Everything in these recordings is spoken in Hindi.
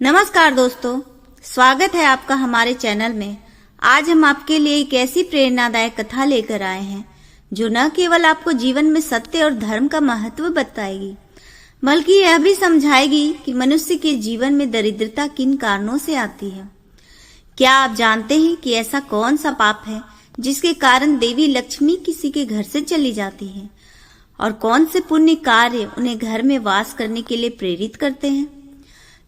नमस्कार दोस्तों, स्वागत है आपका हमारे चैनल में। आज हम आपके लिए एक ऐसी प्रेरणादायक कथा लेकर आए हैं जो न केवल आपको जीवन में सत्य और धर्म का महत्व बताएगी, बल्कि यह भी समझाएगी कि मनुष्य के जीवन में दरिद्रता किन कारणों से आती है। क्या आप जानते हैं कि ऐसा कौन सा पाप है जिसके कारण देवी लक्ष्मी किसी के घर से चली जाती है, और कौन से पुण्य कार्य उन्हें घर में वास करने के लिए प्रेरित करते हैं?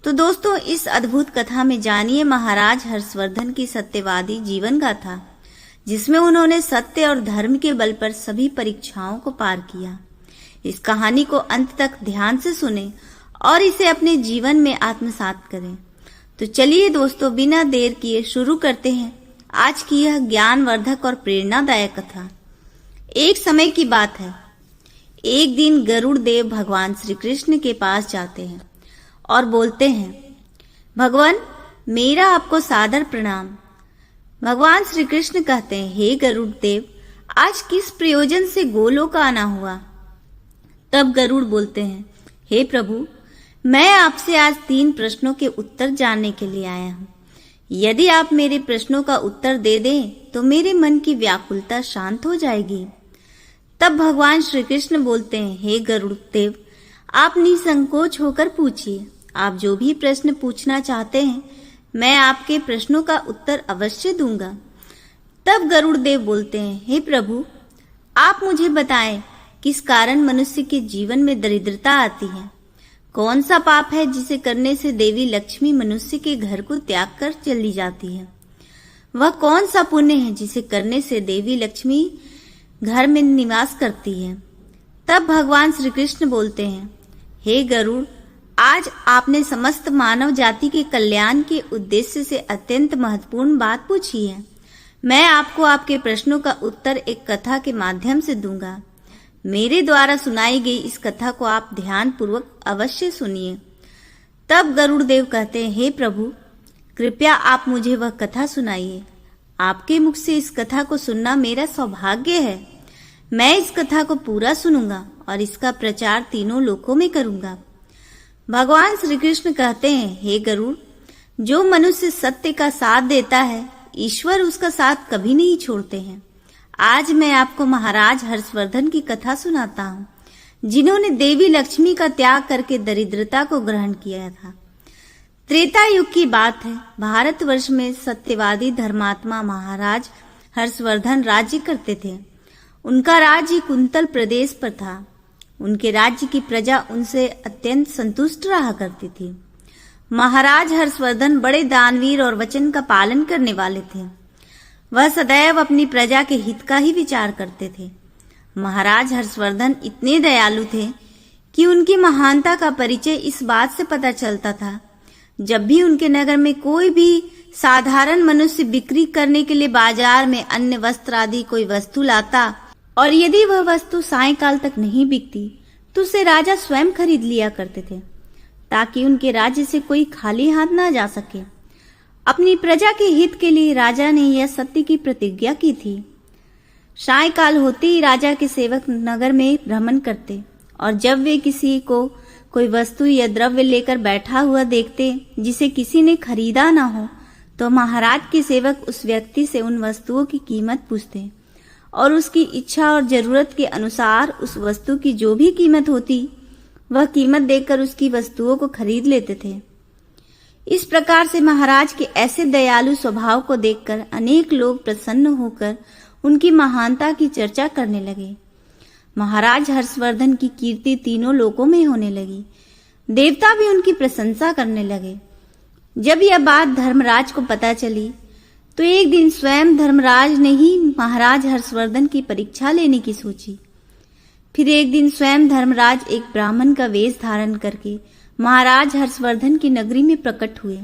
तो दोस्तों, इस अद्भुत कथा में जानिए महाराज हर्षवर्धन की सत्यवादी जीवन गाथा, जिसमें उन्होंने सत्य और धर्म के बल पर सभी परीक्षाओं को पार किया। इस कहानी को अंत तक ध्यान से सुने और इसे अपने जीवन में आत्मसात करें। तो चलिए दोस्तों, बिना देर किए शुरू करते हैं आज की यह ज्ञानवर्धक और प्रेरणादायक कथा। एक समय की बात है। एक दिन गरुड़ देव भगवान श्री कृष्ण के पास जाते हैं और बोलते हैं, भगवान, मेरा आपको सादर प्रणाम। भगवान श्री कृष्ण कहते हैं, हे गरुड़ देव, आज किस प्रयोजन से गोलोक आना हुआ? तब गरुड़ बोलते हैं, हे प्रभु, मैं आपसे आज 3 प्रश्नों के उत्तर जानने के लिए आया हूँ। यदि आप मेरे प्रश्नों का उत्तर दे दें तो मेरे मन की व्याकुलता शांत हो जाएगी। तब भगवान श्री कृष्ण बोलते हैं, हे गरुड़ देव, आप निसंकोच होकर पूछिए। आप जो भी प्रश्न पूछना चाहते हैं, मैं आपके प्रश्नों का उत्तर अवश्य दूंगा। तब गरुड़ देव बोलते हैं, हे प्रभु, आप मुझे बताएं, किस कारण मनुष्य के जीवन में दरिद्रता आती है? कौन सा पाप है जिसे करने से देवी लक्ष्मी मनुष्य के घर को त्याग कर चली जाती है? वह कौन सा पुण्य है जिसे करने से देवी लक्ष्मी घर में निवास करती है? तब भगवान श्री कृष्ण बोलते हैं, हे गरुड़, आज आपने समस्त मानव जाति के कल्याण के उद्देश्य से अत्यंत महत्वपूर्ण बात पूछी है। मैं आपको आपके प्रश्नों का उत्तर एक कथा के माध्यम से दूंगा। मेरे द्वारा सुनाई गई इस कथा को आप ध्यान पूर्वक अवश्य सुनिए। तब गरुड़ देव कहते हैं, हे प्रभु, कृपया आप मुझे वह कथा सुनाइए। आपके मुख से इस कथा को सुनना मेरा सौभाग्य है। मैं इस कथा को पूरा सुनूंगा और इसका प्रचार तीनों लोकों में करूंगा। भगवान श्री कृष्ण कहते हैं, हे गरुड़, जो मनुष्य सत्य का साथ देता है, ईश्वर उसका साथ कभी नहीं छोड़ते हैं। आज मैं आपको महाराज हर्षवर्धन की कथा सुनाता हूँ, जिन्होंने देवी लक्ष्मी का त्याग करके दरिद्रता को ग्रहण किया था। त्रेता युग की बात है। भारतवर्ष में सत्यवादी धर्मात्मा महाराज हर्षवर्धन राज्य करते थे। उनका राज्य कुंतल प्रदेश पर था। उनके राज्य की प्रजा उनसे अत्यंत संतुष्ट रहा करती थी। महाराज हर्षवर्धन बड़े दानवीर और वचन का पालन करने वाले थे। वह सदैव अपनी प्रजा के हित का ही विचार करते थे। महाराज हर्षवर्धन इतने दयालु थे कि उनकी महानता का परिचय इस बात से पता चलता था, जब भी उनके नगर में कोई भी साधारण मनुष्य बिक्री करने के लिए बाजार में अन्न वस्त्र आदि कोई वस्तु लाता, और यदि वह वस्तु सायंकाल तक नहीं बिकती तो उसे राजा स्वयं खरीद लिया करते थे, ताकि उनके राज्य से कोई खाली हाथ ना जा सके। अपनी प्रजा के हित के लिए राजा ने यह सत्य की प्रतिज्ञा की थी। सायंकाल होते ही राजा के सेवक नगर में भ्रमण करते, और जब वे किसी को कोई वस्तु या द्रव्य लेकर बैठा हुआ देखते जिसे किसी ने खरीदा ना हो, तो महाराज के सेवक उस व्यक्ति से उन वस्तुओं की कीमत पूछते और उसकी इच्छा और जरूरत के अनुसार उस वस्तु की जो भी कीमत होती, वह कीमत देकर उसकी वस्तुओं को खरीद लेते थे। इस प्रकार से महाराज के ऐसे दयालु स्वभाव को देखकर अनेक लोग प्रसन्न होकर उनकी महानता की चर्चा करने लगे। महाराज हर्षवर्धन की कीर्ति तीनों लोकों में होने लगी। देवता भी उनकी प्रशंसा करने लगे। जब यह बात धर्मराज को पता चली तो एक दिन स्वयं धर्मराज ने ही महाराज हर्षवर्धन की परीक्षा लेने की सोची। फिर एक दिन स्वयं धर्मराज एक ब्राह्मण का वेश धारण करके महाराज हर्षवर्धन की नगरी में प्रकट हुए।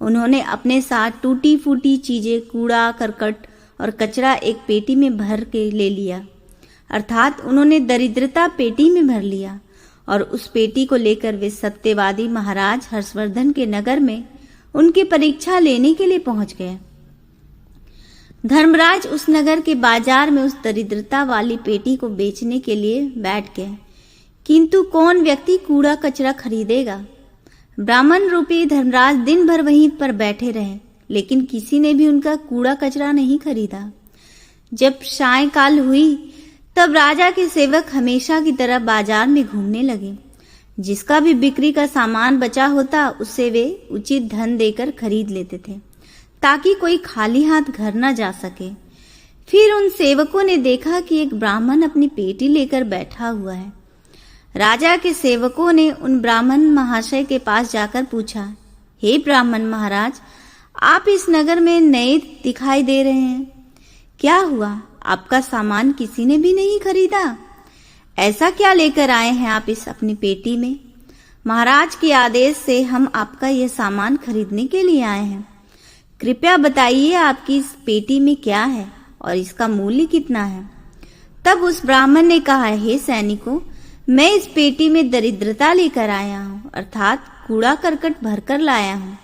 उन्होंने अपने साथ टूटी फूटी चीजें, कूड़ा करकट और कचरा एक पेटी में भर के ले लिया, अर्थात उन्होंने दरिद्रता पेटी में भर लिया, और उस पेटी को लेकर वे सत्यवादी महाराज हर्षवर्धन के नगर में उनकी परीक्षा लेने के लिए पहुंच गए। धर्मराज उस नगर के बाजार में उस दरिद्रता वाली पेटी को बेचने के लिए बैठ गए, किंतु कौन व्यक्ति कूड़ा कचरा खरीदेगा? ब्राह्मण रूपी धर्मराज दिन भर वहीं पर बैठे रहे, लेकिन किसी ने भी उनका कूड़ा कचरा नहीं खरीदा। जब सायंकाल हुई तब राजा के सेवक हमेशा की तरह बाजार में घूमने लगे। जिसका भी बिक्री का सामान बचा होता उससे वे उचित धन देकर खरीद लेते थे, ताकि कोई खाली हाथ घर न जा सके। फिर उन सेवकों ने देखा कि एक ब्राह्मण अपनी पेटी लेकर बैठा हुआ है। राजा के सेवकों ने उन ब्राह्मण महाशय के पास जाकर पूछा, हे ब्राह्मण महाराज, आप इस नगर में नए दिखाई दे रहे हैं, क्या हुआ? आपका सामान किसी ने भी नहीं खरीदा? ऐसा क्या लेकर आए हैं आप इस अपनी पेटी में? महाराज के आदेश से हम आपका यह सामान खरीदने के लिए आए हैं। कृपया बताइए आपकी इस पेटी में क्या है और इसका मूल्य कितना है? तब उस ब्राह्मण ने कहा, हे सैनिकों, मैं इस पेटी में दरिद्रता लेकर आया हूँ, अर्थात कूड़ा करकट भरकर लाया हूँ,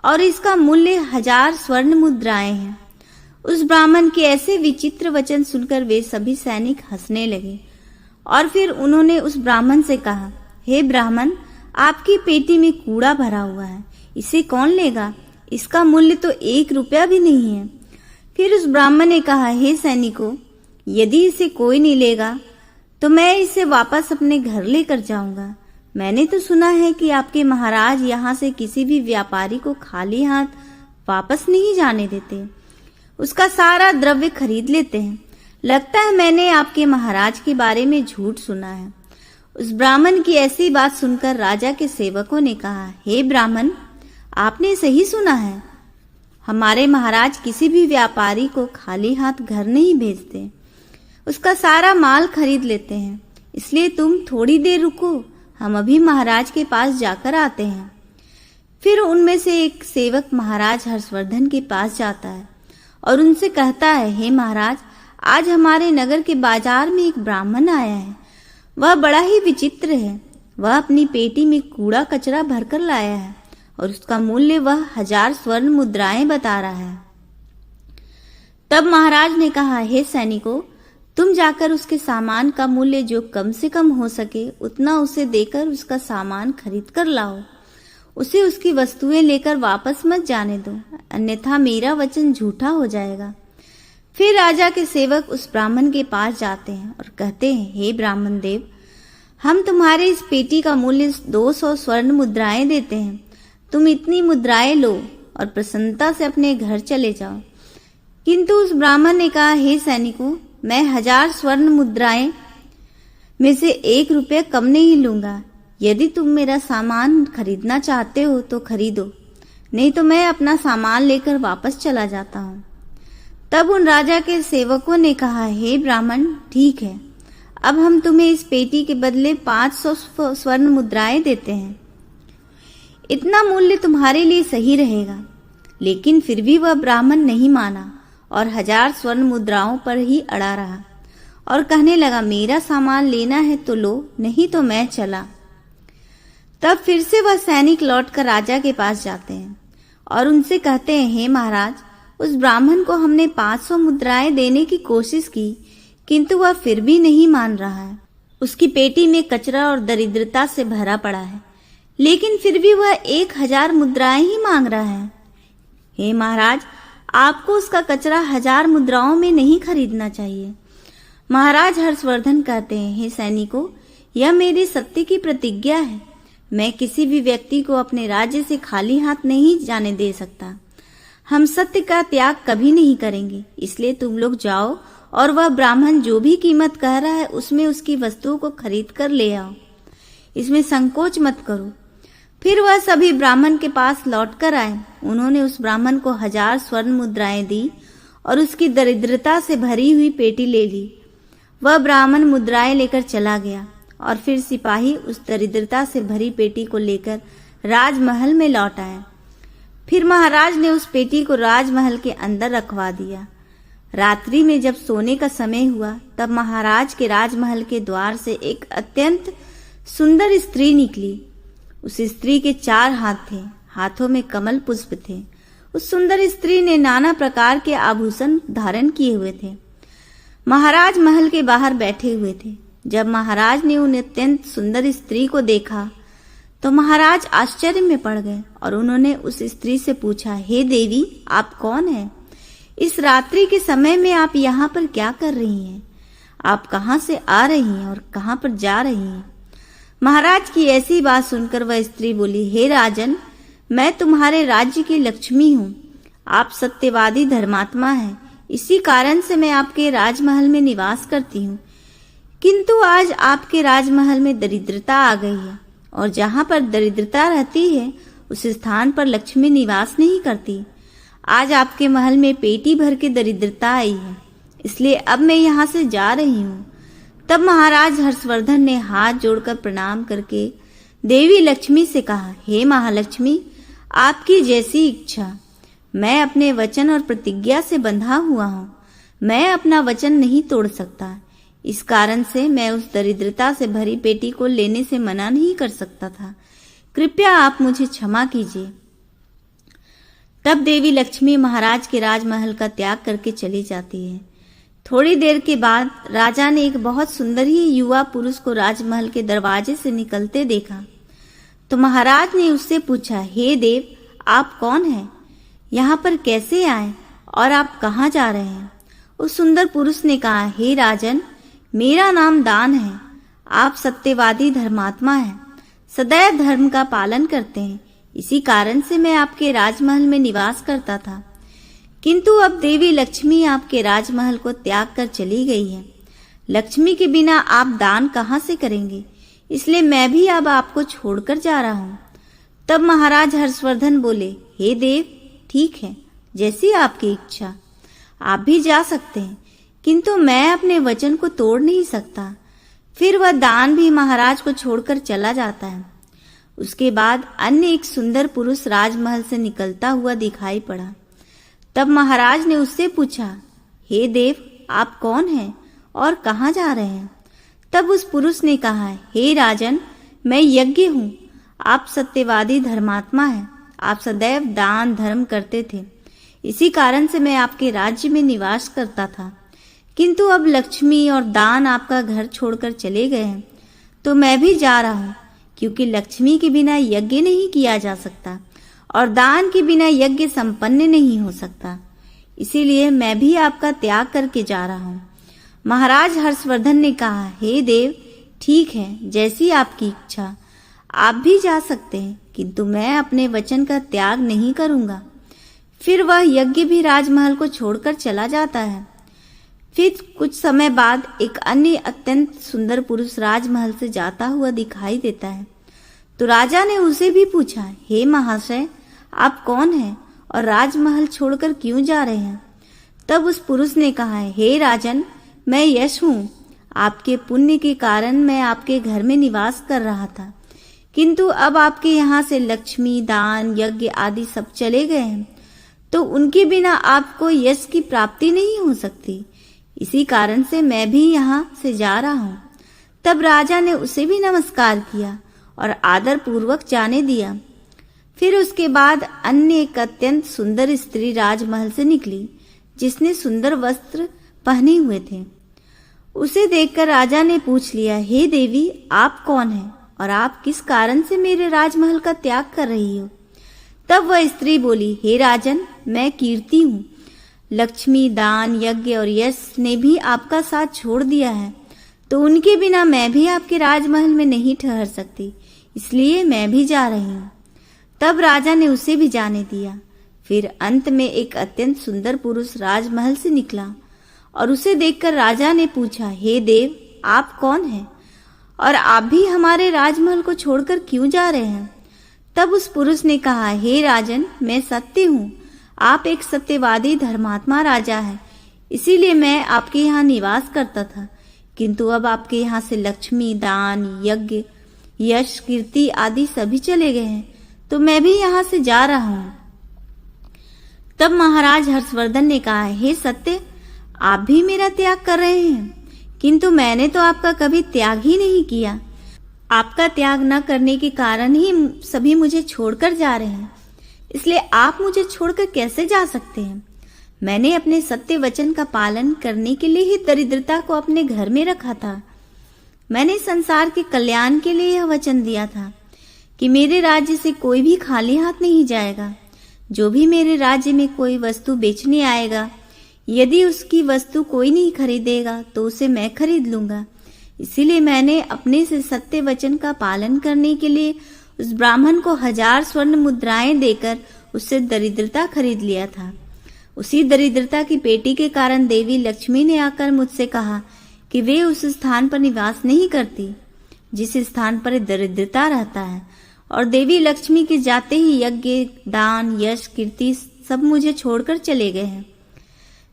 और इसका मूल्य 1000 स्वर्ण मुद्राएं हैं। उस ब्राह्मण के ऐसे विचित्र वचन सुनकर वे सभी सैनिक हंसने लगे और फिर उन्होंने उस ब्राह्मण से कहा, हे ब्राह्मण, आपकी पेटी में कूड़ा भरा हुआ है, इसे कौन लेगा? इसका मूल्य तो 1 रुपया भी नहीं है। फिर उस ब्राह्मण ने कहा, हे सैनिकों, यदि इसे कोई नहीं लेगा तो मैं इसे वापस अपने घर लेकर जाऊंगा। मैंने तो सुना है कि आपके महाराज यहाँ से किसी भी व्यापारी को खाली हाथ वापस नहीं जाने देते, उसका सारा द्रव्य खरीद लेते हैं। लगता है मैंने आपके महाराज के बारे में झूठ सुना है। उस ब्राह्मण की ऐसी बात सुनकर राजा के सेवकों ने कहा, हे ब्राह्मण, आपने सही सुना है, हमारे महाराज किसी भी व्यापारी को खाली हाथ घर नहीं भेजते, उसका सारा माल खरीद लेते हैं। इसलिए तुम थोड़ी देर रुको, हम अभी महाराज के पास जाकर आते हैं। फिर उनमें से एक सेवक महाराज हर्षवर्धन के पास जाता है और उनसे कहता है, हे महाराज, आज हमारे नगर के बाजार में एक ब्राह्मण आया है। वह बड़ा ही विचित्र है। वह अपनी पेटी में कूड़ा कचरा भरकर लाया है और उसका मूल्य वह 1000 स्वर्ण मुद्राएं बता रहा है। तब महाराज ने कहा, हे सैनिकों, तुम जाकर उसके सामान का मूल्य जो कम से कम हो सके उतना उसे देकर उसका सामान खरीद कर लाओ। उसे उसकी वस्तुएं लेकर वापस मत जाने दो, अन्यथा मेरा वचन झूठा हो जाएगा। फिर राजा के सेवक उस ब्राह्मण के पास जाते हैं और कहते हैं, हे ब्राह्मण देव, हम तुम्हारे इस पेटी का मूल्य 200 स्वर्ण मुद्राएं देते हैं। तुम इतनी मुद्राएं लो और प्रसन्नता से अपने घर चले जाओ। किंतु उस ब्राह्मण ने कहा, हे सैनिकों, मैं 1000 स्वर्ण मुद्राएं में से 1 रुपया कम नहीं लूंगा। यदि तुम मेरा सामान खरीदना चाहते हो तो खरीदो, नहीं तो मैं अपना सामान लेकर वापस चला जाता हूँ। तब उन राजा के सेवकों ने कहा, हे ब्राह्मण, ठीक है, अब हम तुम्हें इस पेटी के बदले 500 स्वर्ण मुद्राएं देते हैं। इतना मूल्य तुम्हारे लिए सही रहेगा। लेकिन फिर भी वह ब्राह्मण नहीं माना और 1000 स्वर्ण मुद्राओं पर ही अड़ा रहा और कहने लगा, मेरा सामान लेना है तो लो, नहीं तो मैं चला। तब फिर से वह सैनिक लौटकर राजा के पास जाते हैं और उनसे कहते हैं, हे महाराज, उस ब्राह्मण को हमने 500 मुद्राएं देने की कोशिश की, किंतु वह फिर भी नहीं मान रहा है। उसकी पेटी में कचरा और दरिद्रता से भरा पड़ा है, लेकिन फिर भी वह 1000 मुद्राएं ही मांग रहा है। हे महाराज, आपको उसका कचरा 1000 मुद्राओं में नहीं खरीदना चाहिए। महाराज हर्षवर्धन कहते हैं, हे सैनिकों, यह मेरी सत्य की प्रतिज्ञा है। मैं किसी भी व्यक्ति को अपने राज्य से खाली हाथ नहीं जाने दे सकता। हम सत्य का त्याग कभी नहीं करेंगे। इसलिए तुम लोग जाओ और वह ब्राह्मण जो भी कीमत कह रहा है उसमें उसकी वस्तुओं को खरीद कर ले आओ। इसमें संकोच मत करो। फिर वह सभी ब्राह्मण के पास लौट कर आए। उन्होंने उस ब्राह्मण को 1000 स्वर्ण मुद्राएं दी और उसकी दरिद्रता से भरी हुई पेटी ले ली। वह ब्राह्मण मुद्राएं लेकर चला गया और फिर सिपाही उस दरिद्रता से भरी पेटी को लेकर राजमहल में लौट आए। फिर महाराज ने उस पेटी को राजमहल के अंदर रखवा दिया। रात्रि में जब सोने का समय हुआ तब महाराज के राजमहल के द्वार से एक अत्यंत सुंदर स्त्री निकली। उस स्त्री के 4 हाथ थे, हाथों में कमल पुष्प थे। उस सुंदर स्त्री ने नाना प्रकार के आभूषण धारण किए हुए थे। महाराज महल के बाहर बैठे हुए थे। जब महाराज ने उन अत्यंत सुंदर स्त्री को देखा तो महाराज आश्चर्य में पड़ गए और उन्होंने उस स्त्री से पूछा, हे देवी, आप कौन हैं? इस रात्रि के समय में आप यहाँ पर क्या कर रही हैं? आप कहाँ से आ रही हैं और कहाँ पर जा रही हैं? महाराज की ऐसी बात सुनकर वह स्त्री बोली, हे राजन, मैं तुम्हारे राज्य की लक्ष्मी हूँ। आप सत्यवादी धर्मात्मा हैं, इसी कारण से मैं आपके राजमहल में निवास करती हूँ। किंतु आज आपके राजमहल में दरिद्रता आ गई है, और जहाँ पर दरिद्रता रहती है उस स्थान पर लक्ष्मी निवास नहीं करती। आज आपके महल में पेटी भर के दरिद्रता आई है, इसलिए अब मैं यहाँ से जा रही हूँ। तब महाराज हर्षवर्धन ने हाथ जोड़कर प्रणाम करके देवी लक्ष्मी से कहा, हे महालक्ष्मी, आपकी जैसी इच्छा। मैं अपने वचन और प्रतिज्ञा से बंधा हुआ हूँ। मैं अपना वचन नहीं तोड़ सकता, इस कारण से मैं उस दरिद्रता से भरी पेटी को लेने से मना नहीं कर सकता था। कृपया आप मुझे क्षमा कीजिए। तब देवी लक्ष्मी महाराज के राजमहल का त्याग करके चली जाती है। थोड़ी देर के बाद राजा ने एक बहुत सुंदर ही युवा पुरुष को राजमहल के दरवाजे से निकलते देखा। तो महाराज ने उससे पूछा, हे देव, आप कौन हैं? यहाँ पर कैसे आए और आप कहाँ जा रहे हैं? उस सुंदर पुरुष ने कहा, हे राजन, मेरा नाम दान है। आप सत्यवादी धर्मात्मा हैं, सदैव धर्म का पालन करते हैं, इसी कारण से मैं आपके राजमहल में निवास करता था। किंतु अब देवी लक्ष्मी आपके राजमहल को त्याग कर चली गई है। लक्ष्मी के बिना आप दान कहाँ से करेंगे? इसलिए मैं भी अब आपको छोड़कर जा रहा हूँ। तब महाराज हर्षवर्धन बोले, हे देव, ठीक है, जैसी आपकी इच्छा, आप भी जा सकते हैं, किंतु मैं अपने वचन को तोड़ नहीं सकता। फिर वह दान भी महाराज को छोड़कर चला जाता है। उसके बाद अन्य एक सुंदर पुरुष राजमहल से निकलता हुआ दिखाई पड़ा। तब महाराज ने उससे पूछा, हे देव, आप कौन हैं और कहाँ जा रहे हैं? तब उस पुरुष ने कहा, हे राजन, मैं यज्ञ हूँ। आप सत्यवादी धर्मात्मा हैं, आप सदैव दान धर्म करते थे, इसी कारण से मैं आपके राज्य में निवास करता था। किंतु अब लक्ष्मी और दान आपका घर छोड़कर चले गए हैं, तो मैं भी जा रहा हूँ, क्योंकि लक्ष्मी के बिना यज्ञ नहीं किया जा सकता और दान के बिना यज्ञ संपन्न नहीं हो सकता। इसीलिए मैं भी आपका त्याग करके जा रहा हूँ। महाराज हर्षवर्धन ने कहा, हे देव, ठीक है, जैसी आपकी इच्छा, आप भी जा सकते हैं, किंतु मैं अपने वचन का त्याग नहीं करूंगा। फिर वह यज्ञ भी राजमहल को छोड़कर चला जाता है। फिर कुछ समय बाद एक अन्य अत्यंत सुंदर पुरुष राजमहल से जाता हुआ दिखाई देता है। तो राजा ने उसे भी पूछा, हे महाशय, आप कौन हैं और राजमहल छोड़कर क्यों जा रहे हैं? तब उस पुरुष ने कहा, हे राजन, मैं यश हूँ। आपके पुण्य के कारण मैं आपके घर में निवास कर रहा था, किंतु अब आपके यहाँ से लक्ष्मी, दान, यज्ञ आदि सब चले गए हैं, तो उनके बिना आपको यश की प्राप्ति नहीं हो सकती। इसी कारण से मैं भी यहाँ से जा रहा हूँ। तब राजा ने उसे भी नमस्कार किया और आदर पूर्वक जाने दिया। फिर उसके बाद अन्य एक अत्यंत सुंदर स्त्री राजमहल से निकली, जिसने सुंदर वस्त्र पहने हुए थे। उसे देखकर राजा ने पूछ लिया, हे देवी, आप कौन हैं और आप किस कारण से मेरे राजमहल का त्याग कर रही हो? तब वह स्त्री बोली, हे राजन, मैं कीर्ति हूँ। लक्ष्मी, दान, यज्ञ और यश ने भी आपका साथ छोड़ दिया है, तो उनके बिना मैं भी आपके राजमहल में नहीं ठहर सकती, इसलिए मैं भी जा रही हूँ। तब राजा ने उसे भी जाने दिया। फिर अंत में एक अत्यंत सुंदर पुरुष राजमहल से निकला और उसे देखकर राजा ने पूछा, हे देव, आप कौन हैं और आप भी हमारे राजमहल को छोड़कर क्यों जा रहे हैं? तब उस पुरुष ने कहा, हे राजन, मैं सत्य हूँ। आप एक सत्यवादी धर्मात्मा राजा हैं, इसीलिए मैं आपके यहाँ निवास करता था, किंतु अब आपके यहाँ से लक्ष्मी, दान, यज्ञ, यश, कीर्ति आदि सभी चले गए हैं, तो मैं भी यहाँ से जा रहा हूँ। तब महाराज हर्षवर्धन ने कहा, हे सत्य, आप भी मेरा त्याग कर रहे हैं, किंतु मैंने तो आपका कभी त्याग ही नहीं किया। आपका त्याग न करने के कारण ही सभी मुझे छोड़कर जा रहे हैं, इसलिए आप मुझे छोड़कर कैसे जा सकते हैं? मैंने अपने सत्य वचन का पालन करने के लिए ही दरिद्रता को अपने घर में रखा था। मैंने संसार के कल्याण के लिए यह वचन दिया था, कि मेरे राज्य से कोई भी खाली हाथ नहीं जाएगा। जो भी मेरे राज्य में कोई वस्तु बेचने आएगा, यदि उसकी वस्तु कोई नहीं खरीदेगा तो उसे मैं खरीद लूंगा। इसीलिए मैंने अपने से सत्य वचन का पालन करने के लिए उस ब्राह्मण को 1000 स्वर्ण मुद्राएं देकर उससे दरिद्रता खरीद लिया था। उसी दरिद्रता की पेटी के कारण देवी लक्ष्मी ने आकर मुझसे कहा कि वे उस स्थान पर निवास नहीं करती जिस स्थान पर दरिद्रता रहता है, और देवी लक्ष्मी के जाते ही यज्ञ, दान, यश, कीर्ति सब मुझे छोड़कर चले गए हैं।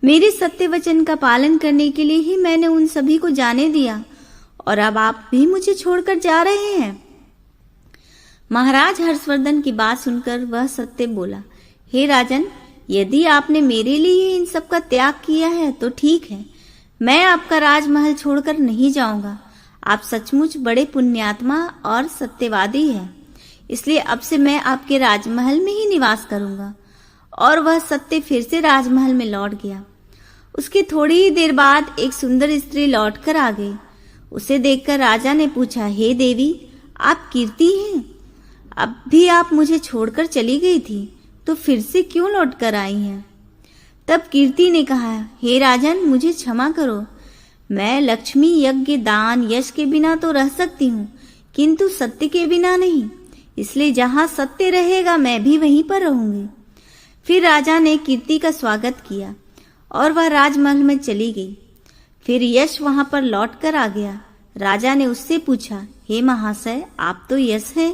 मेरे सत्य वचन का पालन करने के लिए ही मैंने उन सभी को जाने दिया, और अब आप भी मुझे छोड़कर जा रहे हैं। महाराज हर्षवर्धन की बात सुनकर वह सत्य बोला, हे राजन, यदि आपने मेरे लिए इन सब का त्याग किया है तो ठीक है, मैं आपका राजमहल छोड़कर नहीं जाऊंगा। आप सचमुच बड़े पुण्यात्मा और सत्यवादी हैं, इसलिए अब से मैं आपके राजमहल में ही निवास करूंगा। और वह सत्य फिर से राजमहल में लौट गया। उसकी थोड़ी ही देर बाद एक सुंदर स्त्री लौटकर आ गई। उसे देखकर राजा ने पूछा, हे देवी, आप कीर्ति हैं? अब भी आप मुझे छोड़कर चली गई थी, तो फिर से क्यों लौटकर आई हैं? तब कीर्ति ने कहा, हे राजन, मुझे क्षमा करो। मैं लक्ष्मी, यज्ञ, दान, यश के बिना तो रह सकती हूँ, किंतु सत्य के बिना नहीं। इसलिए जहाँ सत्य रहेगा मैं भी वहीं पर रहूंगी। फिर राजा ने कीर्ति का स्वागत किया और वह राजमहल में चली गई। फिर यश वहां पर लौट कर आ गया। राजा ने उससे पूछा, हे महाशय, आप तो यश हैं,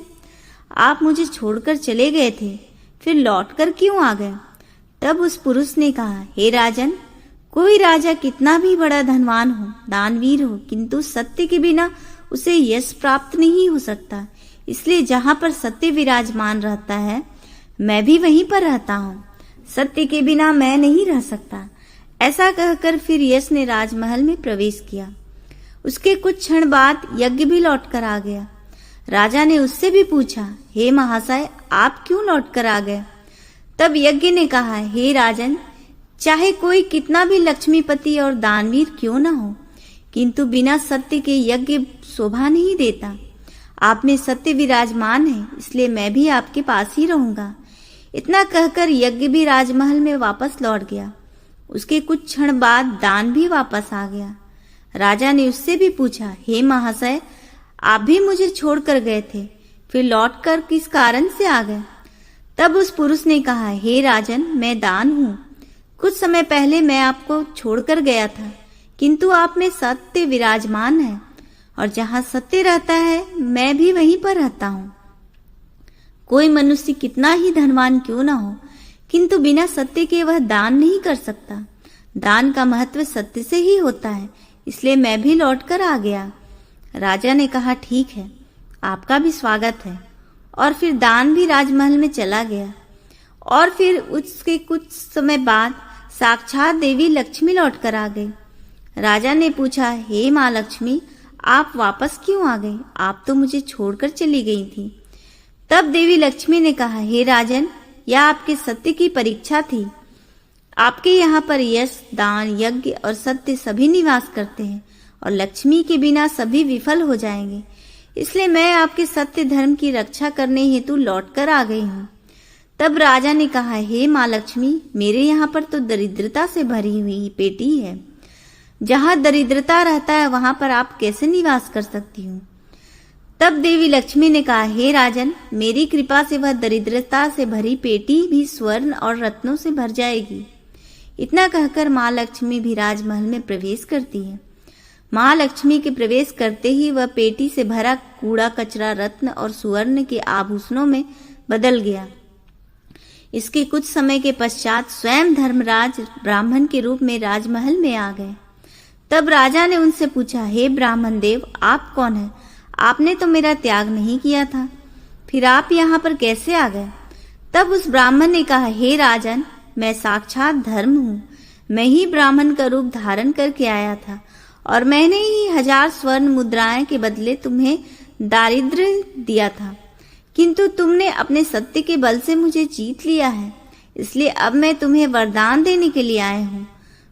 आप मुझे छोड़कर चले गए थे, फिर लौटकर क्यों आ गए? तब उस पुरुष ने कहा, हे राजन, कोई राजा कितना भी बड़ा धनवान हो, दानवीर हो, किंतु सत्य के बिना उसे यश प्राप्त नहीं हो सकता। इसलिए जहाँ पर सत्य विराजमान रहता है मैं भी वहीं पर रहता हूँ। सत्य के बिना मैं नहीं रह सकता। ऐसा कहकर फिर यश ने राजमहल में प्रवेश किया। उसके कुछ क्षण बाद यज्ञ भी लौटकर आ गया। राजा ने उससे भी पूछा, हे महाशय, आप क्यों लौटकर आ गए? तब यज्ञ ने कहा, हे राजन, चाहे कोई कितना भी लक्ष्मीपति और दानवीर क्यों न हो, किंतु बिना सत्य के यज्ञ शोभा नहीं देता। आप में सत्य विराजमान है, इसलिए मैं भी आपके पास ही रहूंगा। इतना कहकर यज्ञ भी राजमहल में वापस लौट गया। उसके कुछ क्षण बाद दान भी वापस आ गया। राजा ने उससे भी पूछा, हे महाशय, आप भी मुझे छोड़कर गए थे, फिर लौटकर किस कारण से आ गए? तब उस पुरुष ने कहा, हे राजन, मैं दान हूँ। कुछ समय पहले मैं आपको छोड़कर गया था, किंतु आप में सत्य विराजमान है, और जहाँ सत्य रहता है मैं भी वहीं पर रहता हूँ। कोई मनुष्य कितना ही धनवान क्यों न हो, किंतु बिना सत्य के वह दान नहीं कर सकता। दान का महत्व सत्य से ही होता है, इसलिए मैं भी लौटकर आ गया। राजा ने कहा, ठीक है, आपका भी स्वागत है। और फिर दान भी राजमहल में चला गया। और फिर उसके कुछ समय बाद साक्षात देवी लक्ष्मी लौटकर आ गई। राजा ने पूछा, हे माँ लक्ष्मी, आप वापस क्यों आ गई? आप तो मुझे छोड़कर चली गई थी। तब देवी लक्ष्मी ने कहा, हे राजन, यह आपके सत्य की परीक्षा थी। आपके यहाँ पर यश, दान, यज्ञ और सत्य सभी निवास करते हैं, और लक्ष्मी के बिना सभी विफल हो जाएंगे। इसलिए मैं आपके सत्य धर्म की रक्षा करने हेतु लौटकर आ गई हूँ। तब राजा ने कहा, हे माँ लक्ष्मी, मेरे यहाँ पर तो दरिद्रता से भरी हुई पेटी है। जहाँ दरिद्रता रहता है वहां पर आप कैसे निवास कर सकती हूँ? तब देवी लक्ष्मी ने कहा, हे राजन, मेरी कृपा से वह दरिद्रता से भरी पेटी भी स्वर्ण और रत्नों से भर जाएगी। इतना कहकर माँ लक्ष्मी भी राजमहल में प्रवेश करती है। माँ लक्ष्मी के प्रवेश करते ही वह पेटी से भरा कूड़ा कचरा रत्न और सुवर्ण के आभूषणों में बदल गया। इसके कुछ समय के पश्चात स्वयं धर्मराज ब्राह्मण के रूप में राजमहल में आ गए। तब राजा ने उनसे पूछा, हे ब्राह्मण देव, आप कौन हैं? आपने तो मेरा त्याग नहीं किया था, फिर आप यहाँ पर कैसे आ गए? तब उस ब्राह्मण ने कहा, हे राजन, मैं साक्षात धर्म हूँ। मैं ही ब्राह्मण का रूप धारण करके आया था, और मैंने ही 1000 स्वर्ण मुद्राएं के बदले तुम्हें दारिद्र्य दिया था, किंतु तुमने अपने सत्य के बल से मुझे जीत लिया है। इसलिए अब मैं तुम्हें वरदान देने के लिए आया हूँ।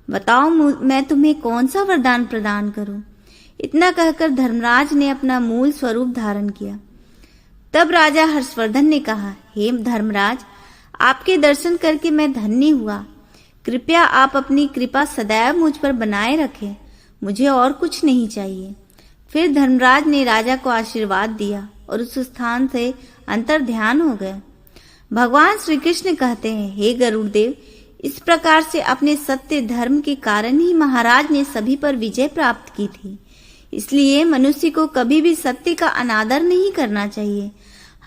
बताओ मैं तुम्हें कौन सा वरदान प्रदान करूं? इतना कहकर धर्मराज ने अपना मूल स्वरूप धारण किया। तब राजा हर्षवर्धन ने कहा, हे धर्मराज, आपके दर्शन करके मैं धन्य हुआ। कृपया आप अपनी कृपा सदैव मुझ पर बनाए रखें, मुझे और कुछ नहीं चाहिए। फिर धर्मराज ने राजा को आशीर्वाद दिया और उस स्थान से अंतर ध्यान हो गए। भगवान श्री कृष्ण कहते हैं, हे गरुड़देव, इस प्रकार से अपने सत्य धर्म के कारण ही महाराज ने सभी पर विजय प्राप्त की थी। इसलिए मनुष्य को कभी भी सत्य का अनादर नहीं करना चाहिए,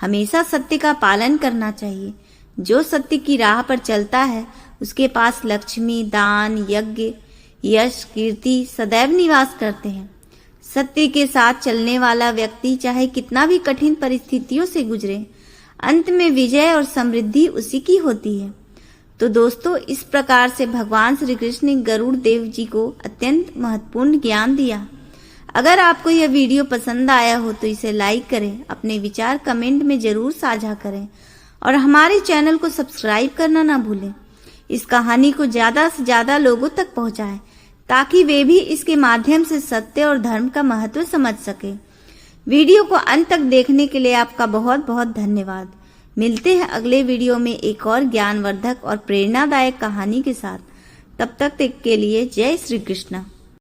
हमेशा सत्य का पालन करना चाहिए। जो सत्य की राह पर चलता है उसके पास लक्ष्मी, दान, यज्ञ, यश, कीर्ति सदैव निवास करते हैं। सत्य के साथ चलने वाला व्यक्ति चाहे कितना भी कठिन परिस्थितियों से गुजरे, अंत में विजय और समृद्धि उसी की होती है। तो दोस्तों, इस प्रकार से भगवान श्री कृष्ण ने गरुड़ देव जी को अत्यंत महत्वपूर्ण ज्ञान दिया। अगर आपको यह वीडियो पसंद आया हो तो इसे लाइक करें, अपने विचार कमेंट में जरूर साझा करें और हमारे चैनल को सब्सक्राइब करना ना भूलें। इस कहानी को ज्यादा से ज्यादा लोगों तक पहुंचाएं ताकि वे भी इसके माध्यम से सत्य और धर्म का महत्व समझ सके। वीडियो को अंत तक देखने के लिए आपका बहुत बहुत धन्यवाद। मिलते हैं अगले वीडियो में एक और ज्ञानवर्धक और प्रेरणादायक कहानी के साथ। तब तक के लिए जय श्री कृष्ण।